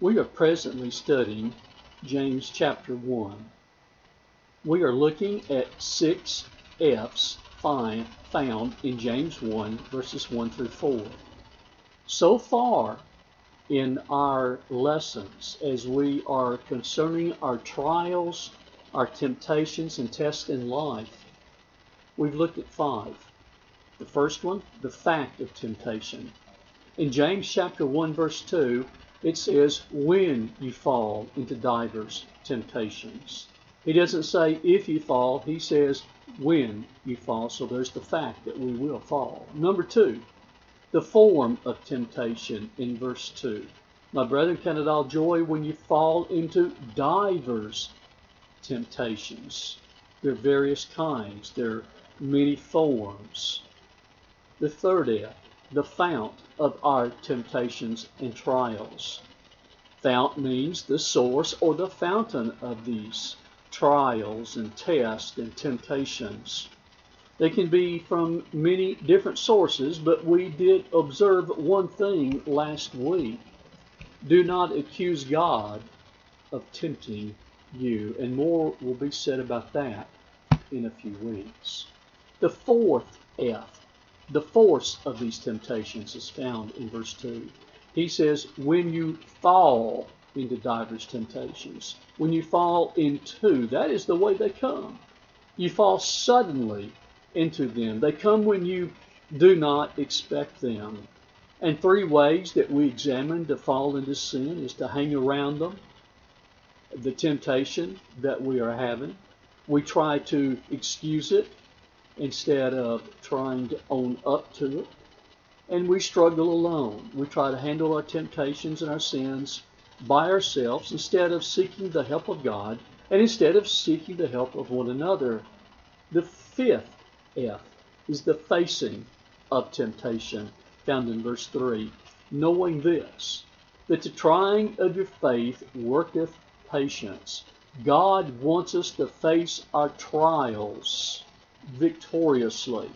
We are presently studying James chapter 1. We are looking at 6 F's found in James 1 verses 1 through 4. So far in our lessons, as we are concerning our trials, our temptations and tests in life, we've looked at 5. The first one, the fact of temptation. In James chapter 1 verse 2, it says, when you fall into divers temptations. He doesn't say if you fall, he says when you fall. So there's the fact that we will fall. Number 2, the form of temptation in verse 2. My brethren, count it all joy when you fall into divers temptations. There are various kinds. There are many forms. The third F, the fount of our temptations and trials. Fount means the source or the fountain of these trials and tests and temptations. They can be from many different sources, but we did observe one thing last week. Do not accuse God of tempting you, and more will be said about that in a few weeks. The fourth F, the force of these temptations, is found in verse 2. He says, when you fall into divers temptations, when you fall into, that is the way they come. You fall suddenly into them. They come when you do not expect them. And 3 ways that we examine to fall into sin is to hang around them, the temptation that we are having. We try to excuse it instead of trying to own up to it. And we struggle alone. We try to handle our temptations and our sins by ourselves instead of seeking the help of God and instead of seeking the help of one another. The fifth F is the facing of temptation, found in verse 3. Knowing this, that the trying of your faith worketh patience. God wants us to face our trials victoriously.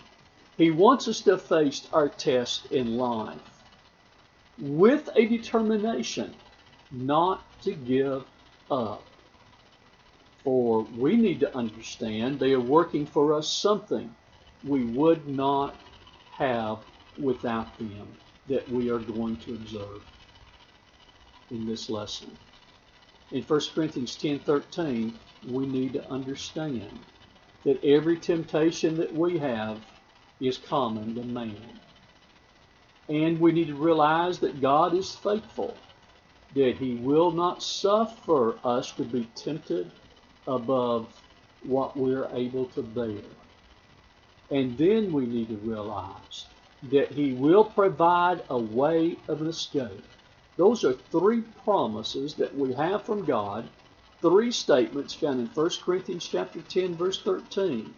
He wants us to face our test in life with a determination not to give up. For we need to understand they are working for us something we would not have without them, that we are going to observe in this lesson. In 1 Corinthians 10:13, we need to understand that every temptation that we have is common to man. And we need to realize that God is faithful, that He will not suffer us to be tempted above what we're able to bear. And then we need to realize that He will provide a way of escape. Those are 3 promises that we have from God, 3 statements found in 1 Corinthians chapter 10, verse 13.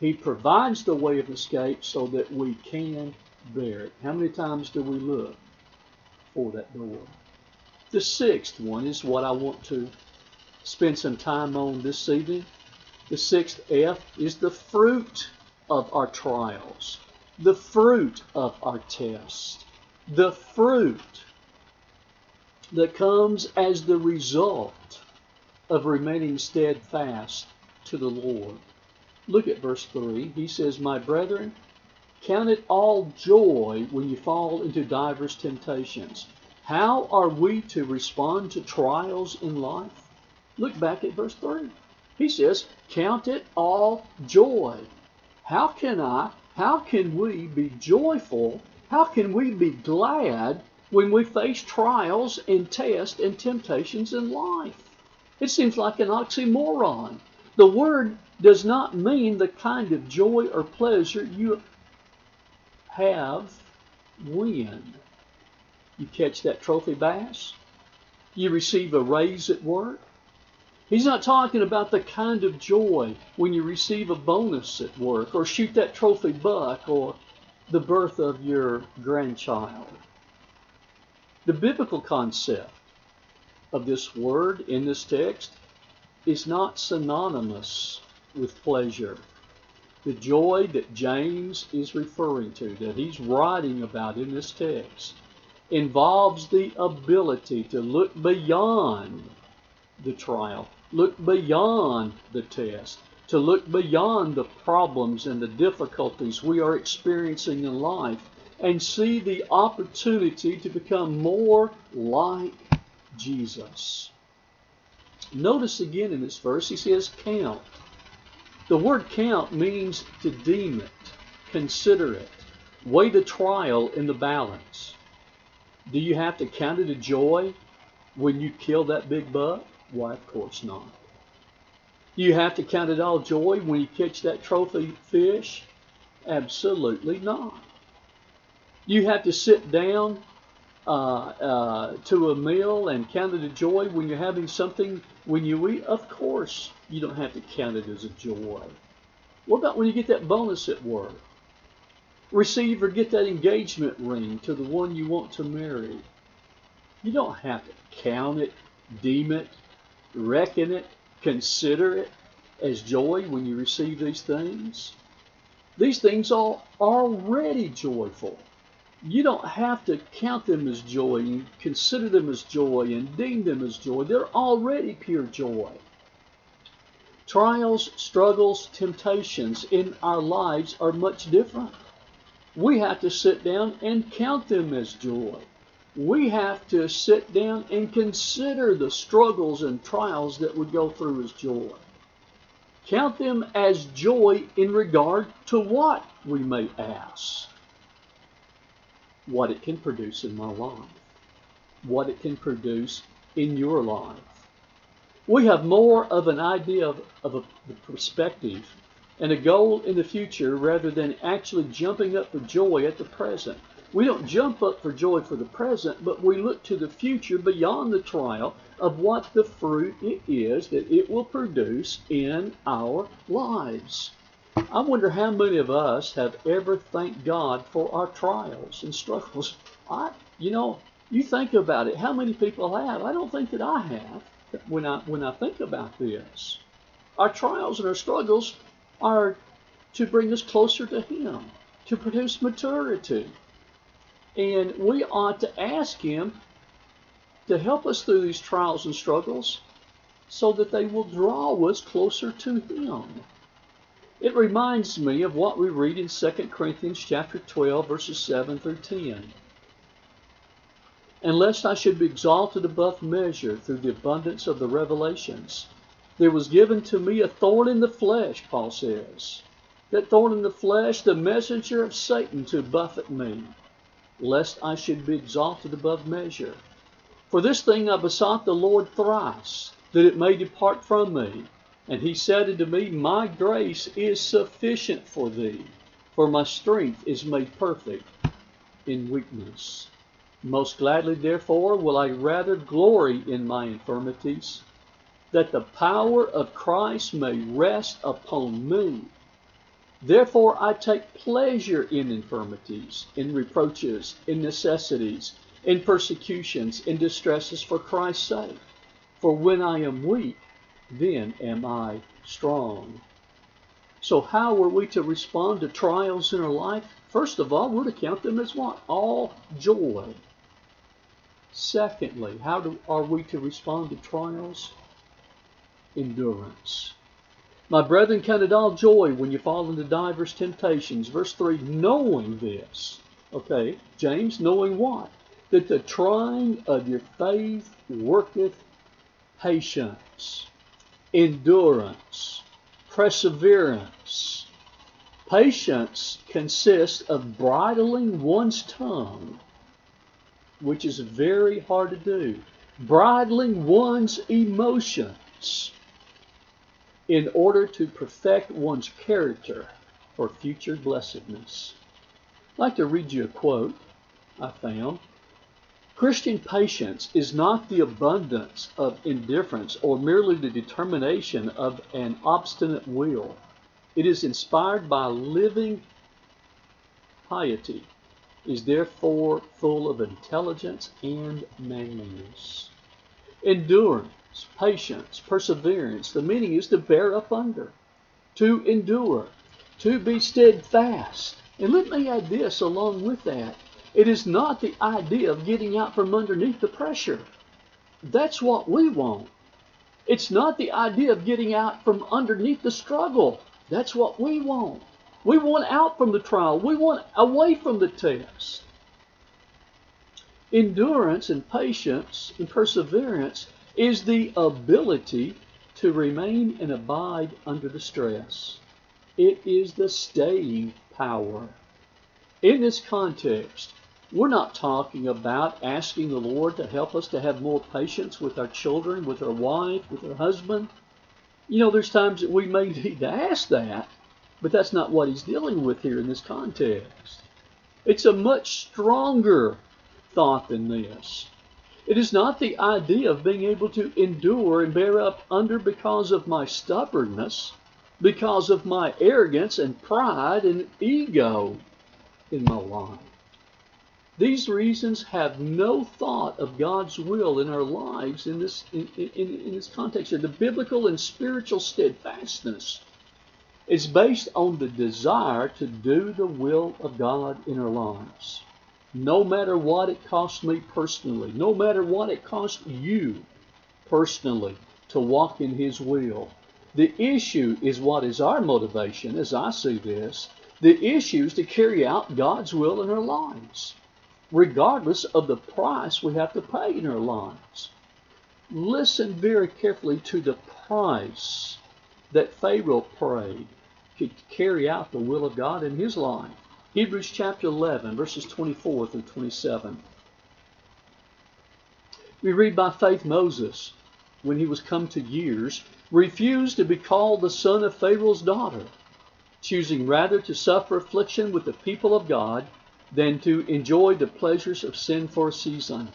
He provides the way of escape so that we can bear it. How many times do we look for that door? The 6th one is what I want to spend some time on this evening. The 6th F is the fruit of our trials, the fruit of our test, the fruit that comes as the result of remaining steadfast to the Lord. Look at verse 3. He says, my brethren, count it all joy when you fall into divers temptations. How are we to respond to trials in life? Look back at verse 3. He says, count it all joy. How can we be joyful? How can we be glad when we face trials and tests and temptations in life? It seems like an oxymoron. The word does not mean the kind of joy or pleasure you have when you catch that trophy bass, you receive a raise at work. He's not talking about the kind of joy when you receive a bonus at work or shoot that trophy buck or the birth of your grandchild. The biblical concept of this word in this text is not synonymous with pleasure. The joy that James is referring to, that he's writing about in this text, involves the ability to look beyond the trial, look beyond the test, to look beyond the problems and the difficulties we are experiencing in life and see the opportunity to become more like Jesus. Notice again in this verse, he says count. The word count means to deem it, consider it, weigh the trial in the balance. Do you have to count it a joy when you kill that big buck? Why, of course not. Do you have to count it all joy when you catch that trophy fish? Absolutely not. You have to sit down to a meal and count it a joy when you're having something when you eat? Of course you don't have to count it as a joy. What about when you get that bonus at work? Receive or get that engagement ring to the one you want to marry? You don't have to count it, deem it, reckon it, consider it as joy when you receive these things. These things are already joyful. You don't have to count them as joy and consider them as joy and deem them as joy. They're already pure joy. Trials, struggles, temptations in our lives are much different. We have to sit down and count them as joy. We have to sit down and consider the struggles and trials that we go through as joy. Count them as joy in regard to what, we may ask. What it can produce in my life. What it can produce in your life. We have more of an idea of a perspective and a goal in the future rather than actually jumping up for joy at the present. We don't jump up for joy for the present, but we look to the future beyond the trial of what the fruit it is that it will produce in our lives. I wonder how many of us have ever thanked God for our trials and struggles. You think about it. How many people have? I don't think that I have when I think about this. Our trials and our struggles are to bring us closer to Him, to produce maturity. And we ought to ask Him to help us through these trials and struggles so that they will draw us closer to Him. It reminds me of what we read in 2 Corinthians chapter 12, verses 7 through 10. And lest I should be exalted above measure through the abundance of the revelations, there was given to me a thorn in the flesh, Paul says. That thorn in the flesh, the messenger of Satan to buffet me, lest I should be exalted above measure. For this thing I besought the Lord thrice, that it may depart from me. And He said unto me, My grace is sufficient for thee, for my strength is made perfect in weakness. Most gladly, therefore, will I rather glory in my infirmities, that the power of Christ may rest upon me. Therefore I take pleasure in infirmities, in reproaches, in necessities, in persecutions, in distresses for Christ's sake. For when I am weak, then am I strong. So how are we to respond to trials in our life? First of all, we're to count them as what? All joy. Secondly, are we to respond to trials? Endurance. My brethren, count it all joy when you fall into divers temptations. Verse 3, knowing this. Okay, James, knowing what? That the trying of your faith worketh patience, endurance, perseverance. Patience consists of bridling one's tongue, which is very hard to do. Bridling one's emotions in order to perfect one's character for future blessedness. I'd like to read you a quote I found. Christian patience is not the abundance of indifference or merely the determination of an obstinate will. It is inspired by living piety, is therefore full of intelligence and manliness. Endurance, patience, perseverance. The meaning is to bear up under, to endure, to be steadfast. And let me add this along with that. It is not the idea of getting out from underneath the pressure. That's what we want. It's not the idea of getting out from underneath the struggle. That's what we want. We want out from the trial. We want away from the test. Endurance and patience and perseverance is the ability to remain and abide under the stress. It is the staying power. In this context, we're not talking about asking the Lord to help us to have more patience with our children, with our wife, with our husband. You know, there's times that we may need to ask that, but that's not what he's dealing with here in this context. It's a much stronger thought than this. It is not the idea of being able to endure and bear up under because of my stubbornness, because of my arrogance and pride and ego in my life. These reasons have no thought of God's will in our lives in this context here. The biblical and spiritual steadfastness is based on the desire to do the will of God in our lives. No matter what it costs me personally, no matter what it costs you personally to walk in His will. The issue is what is our motivation, as I see this. The issue is to carry out God's will in our lives, regardless of the price we have to pay in our lives. Listen very carefully to the price that Pharaoh paid to carry out the will of God in his life. Hebrews chapter 11, verses 24 through 27. We read, by faith Moses, when he was come to years, refused to be called the son of Pharaoh's daughter, choosing rather to suffer affliction with the people of God than to enjoy the pleasures of sin for a season,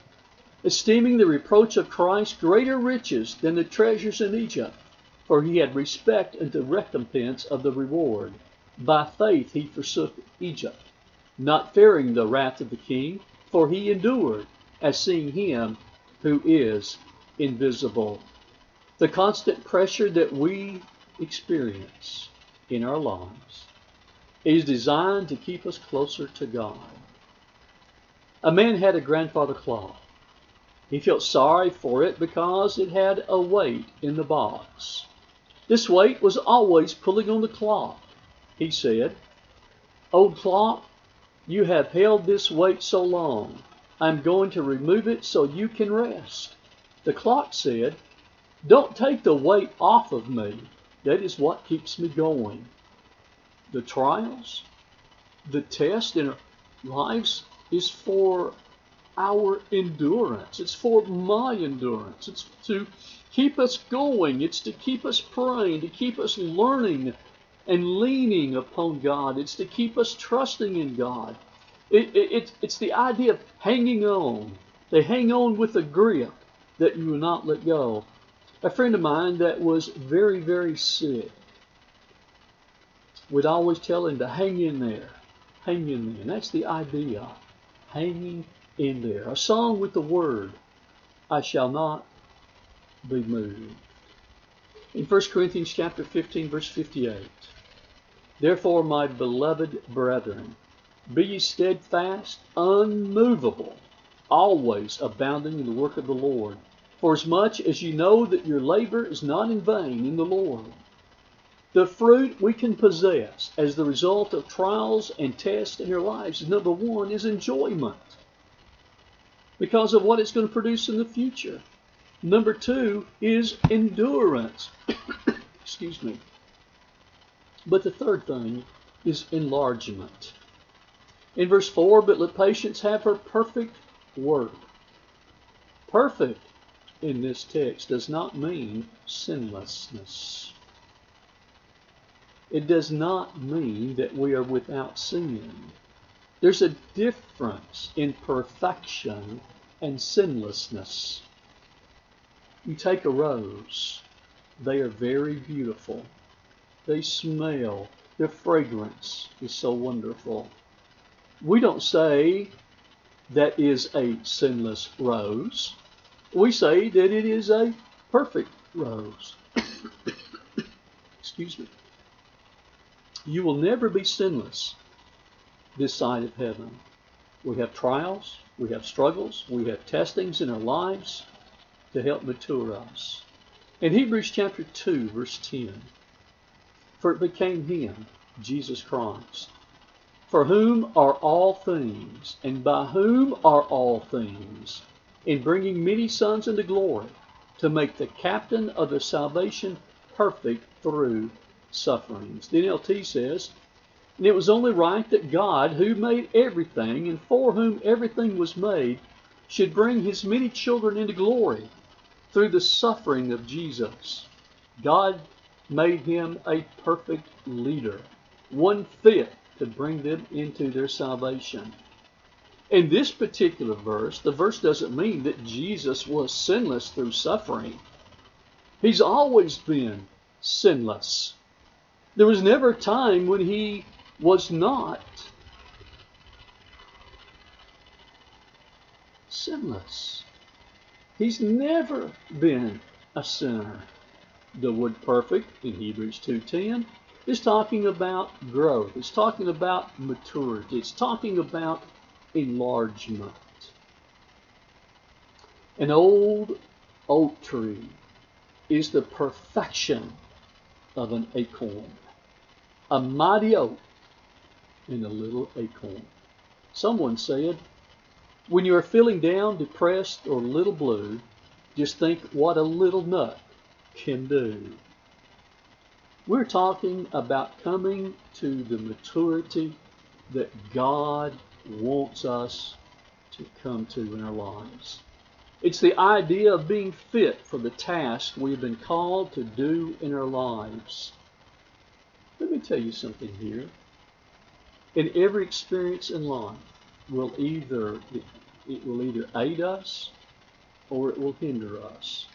esteeming the reproach of Christ greater riches than the treasures in Egypt, for he had respect unto recompense of the reward. By faith he forsook Egypt, not fearing the wrath of the king, for he endured, as seeing him who is invisible. The constant pressure that we experience in our lives is designed to keep us closer to God. A man had a grandfather clock. He felt sorry for it because it had a weight in the box. This weight was always pulling on the clock. He said, "Old clock, you have held this weight so long. I'm going to remove it so you can rest." The clock said, "Don't take the weight off of me. That is what keeps me going." The trials, the test in our lives is for our endurance. It's for my endurance. It's to keep us going. It's to keep us praying, to keep us learning and leaning upon God. It's to keep us trusting in God. It's the idea of hanging on. They hang on with a grip that you will not let go. A friend of mine that was very, very sick would always tell him to hang in there. Hang in there. And that's the idea. Hanging in there. A song with the word, I shall not be moved. In 1 Corinthians chapter 15, verse 58, therefore, my beloved brethren, be ye steadfast, unmovable, always abounding in the work of the Lord, forasmuch as ye know that your labor is not in vain in the Lord. The fruit we can possess as the result of trials and tests in our lives, number one, is enjoyment, because of what it's going to produce in the future. Number two is endurance. Excuse me. But the third thing is enlargement. In verse 4, but let patience have her perfect work. Perfect in this text does not mean sinlessness. It does not mean that we are without sin. There's a difference in perfection and sinlessness. You take a rose. They are very beautiful. They smell. Their fragrance is so wonderful. We don't say that is a sinless rose. We say that it is a perfect rose. Excuse me. You will never be sinless this side of heaven. We have trials, we have struggles, we have testings in our lives to help mature us. In Hebrews chapter 2, verse 10, for it became him, Jesus Christ, for whom are all things, and by whom are all things, in bringing many sons into glory, to make the captain of their salvation perfect through sufferings. The NLT says, and it was only right that God, who made everything and for whom everything was made, should bring his many children into glory through the suffering of Jesus. God made him a perfect leader, one fit to bring them into their salvation. In this particular verse, the verse doesn't mean that Jesus was sinless through suffering. He's always been sinless. There was never a time when he was not sinless. He's never been a sinner. The word perfect in Hebrews 2:10 is talking about growth. It's talking about maturity. It's talking about enlargement. An old oak tree is the perfection of an acorn. A mighty oak in a little acorn. Someone said, when you are feeling down, depressed, or a little blue, just think what a little nut can do. We're talking about coming to the maturity that God wants us to come to in our lives. It's the idea of being fit for the task we've been called to do in our lives. Let me tell you something here. In every experience in life, it will either aid us or it will hinder us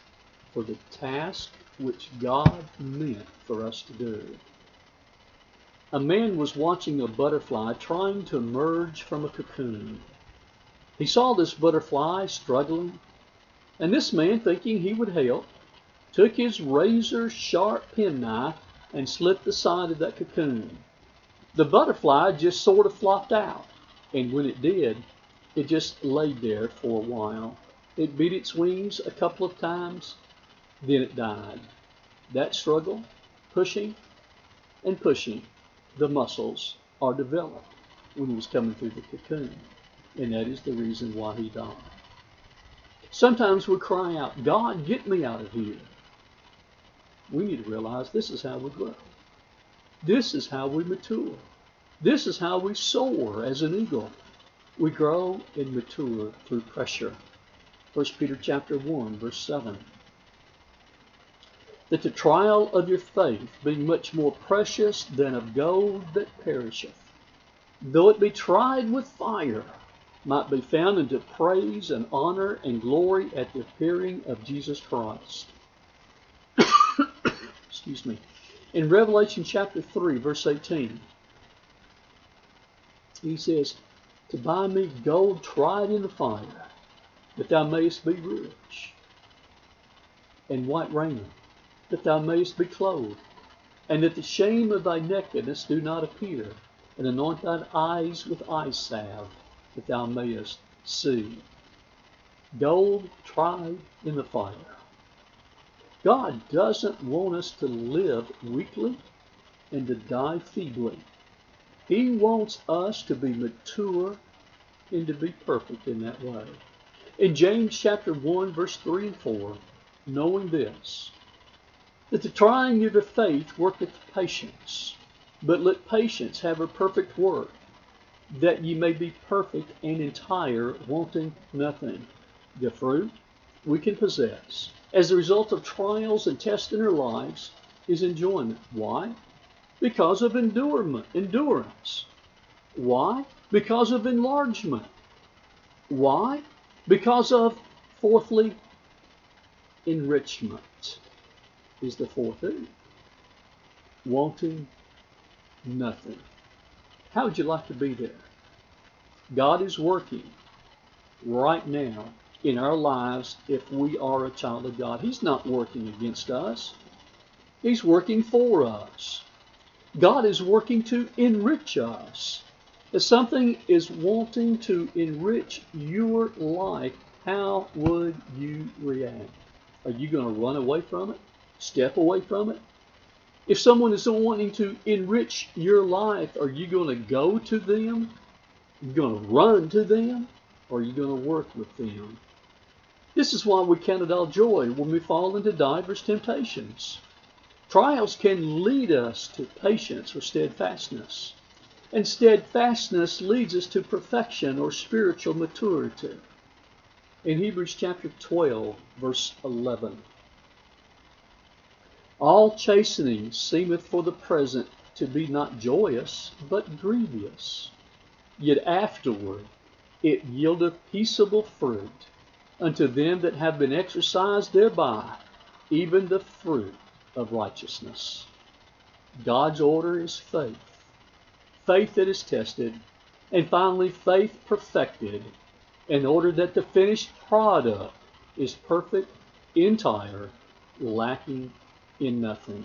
for the task which God meant for us to do. A man was watching a butterfly trying to emerge from a cocoon. He saw this butterfly struggling, and this man, thinking he would help, took his razor-sharp penknife and slit the side of that cocoon. The butterfly just sort of flopped out, and when it did, it just laid there for a while. It beat its wings a couple of times, then it died. That struggle, pushing and pushing, the muscles are developed when he was coming through the cocoon, and that is the reason why he died. Sometimes we cry out, God, get me out of here. We need to realize this is how we grow. This is how we mature. This is how we soar as an eagle. We grow and mature through pressure. 1 Peter chapter 1, verse 7. That the trial of your faith, being much more precious than of gold that perisheth, though it be tried with fire, might be found unto praise and honor and glory at the appearing of Jesus Christ. Excuse me. In Revelation chapter 3, verse 18, he says, to buy me gold tried in the fire, that thou mayest be rich, and white raiment, that thou mayest be clothed, and that the shame of thy nakedness do not appear, and anoint thine eyes with eye salve, that thou mayest see. Gold tried in the fire. God doesn't want us to live weakly and to die feebly. He wants us to be mature and to be perfect in that way. In James chapter 1, verse 3 and 4, knowing this, that the trying of your faith worketh patience, but let patience have her perfect work, that ye may be perfect and entire, wanting nothing. The fruit we can possess as a result of trials and tests in our lives is enjoyment. Why? Because of endurance. Why? Because of enlargement. Why? Because of, fourthly, enrichment is the fourth E. Wanting nothing. How would you like to be there? God is working right now in our lives if we are a child of God. He's not working against us. He's working for us. God is working to enrich us. If something is wanting to enrich your life, how would you react? Are you going to run away from it? Step away from it? If someone is wanting to enrich your life, are you going to go to them? Are you going to run to them? Or are you going to work with them? This is why we count it all joy when we fall into diverse temptations. Trials can lead us to patience or steadfastness. And steadfastness leads us to perfection or spiritual maturity. In Hebrews chapter 12, verse 11. All chastening seemeth for the present to be not joyous, but grievous. Yet afterward it yieldeth peaceable fruit unto them that have been exercised thereby, even the fruit of righteousness. God's order is faith. Faith that is tested, and finally faith perfected, in order that the finished product is perfect, entire, lacking in nothing.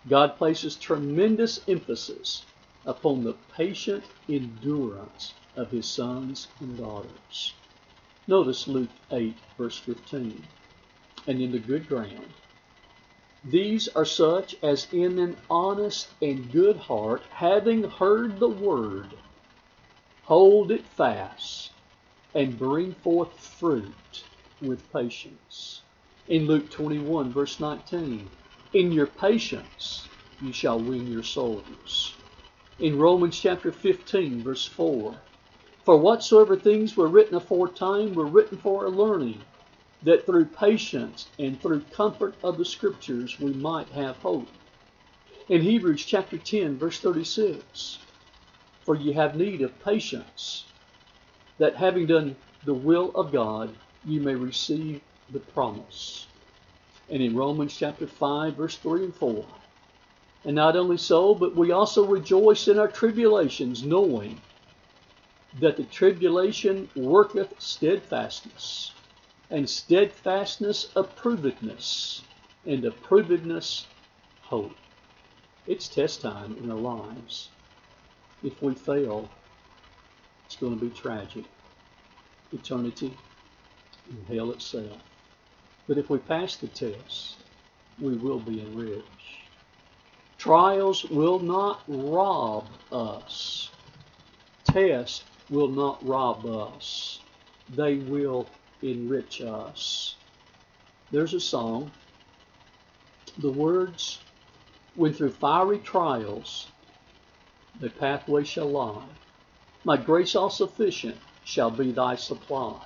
God places tremendous emphasis upon the patient endurance of his sons and daughters. Notice Luke 8, verse 15. And in the good ground. These are such as in an honest and good heart, having heard the word, hold it fast, and bring forth fruit with patience. In Luke 21, verse 19, in your patience you shall win your souls. In Romans chapter 15, verse 4, for whatsoever things were written aforetime were written for our learning, that through patience and through comfort of the Scriptures we might have hope. In Hebrews chapter 10, verse 36, for ye have need of patience, that having done the will of God, you may receive the promise. And in Romans chapter 5, verse 3 and 4, and not only so, but we also rejoice in our tribulations, knowing that the tribulation worketh steadfastness, and steadfastness approvedness, and approvedness hope. It's test time in our lives. If we fail, it's going to be tragic. Eternity and hell itself. But if we pass the test, we will be enriched. Trials will not rob us. Tests will not rob us. They will enrich us. There's a song. The words, when through fiery trials the pathway shall lie, my grace all sufficient shall be thy supply.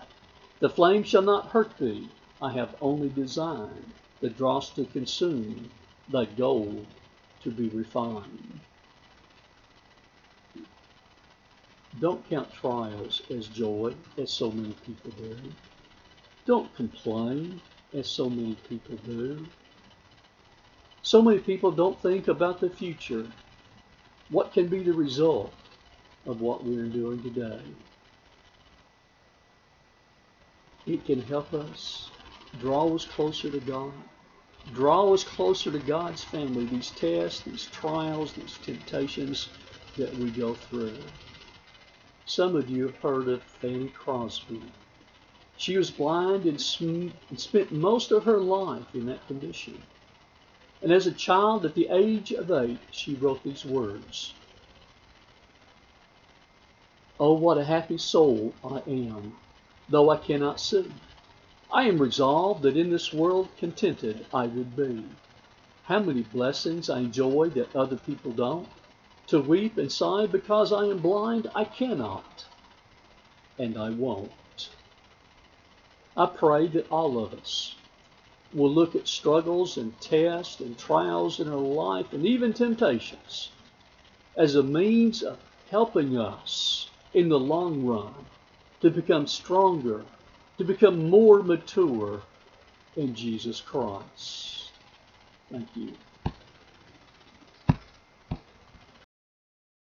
The flame shall not hurt thee, I have only designed the dross to consume, thy gold to be refined. Don't count trials as joy, as so many people do. Don't complain, as so many people do. So many people don't think about the future. What can be the result of what we're doing today? It can help us draw us closer to God, draw us closer to God's family, these tests, these trials, these temptations that we go through. Some of you have heard of Fanny Crosby. She was blind and spent most of her life in that condition. And as a child, at the age of 8, she wrote these words. Oh, what a happy soul I am, though I cannot see. I am resolved that in this world contented I would be. How many blessings I enjoy that other people don't. To weep and sigh because I am blind, I cannot, and I won't. I pray that all of us will look at struggles and tests and trials in our life and even temptations as a means of helping us in the long run to become stronger, to become more mature in Jesus Christ. Thank you.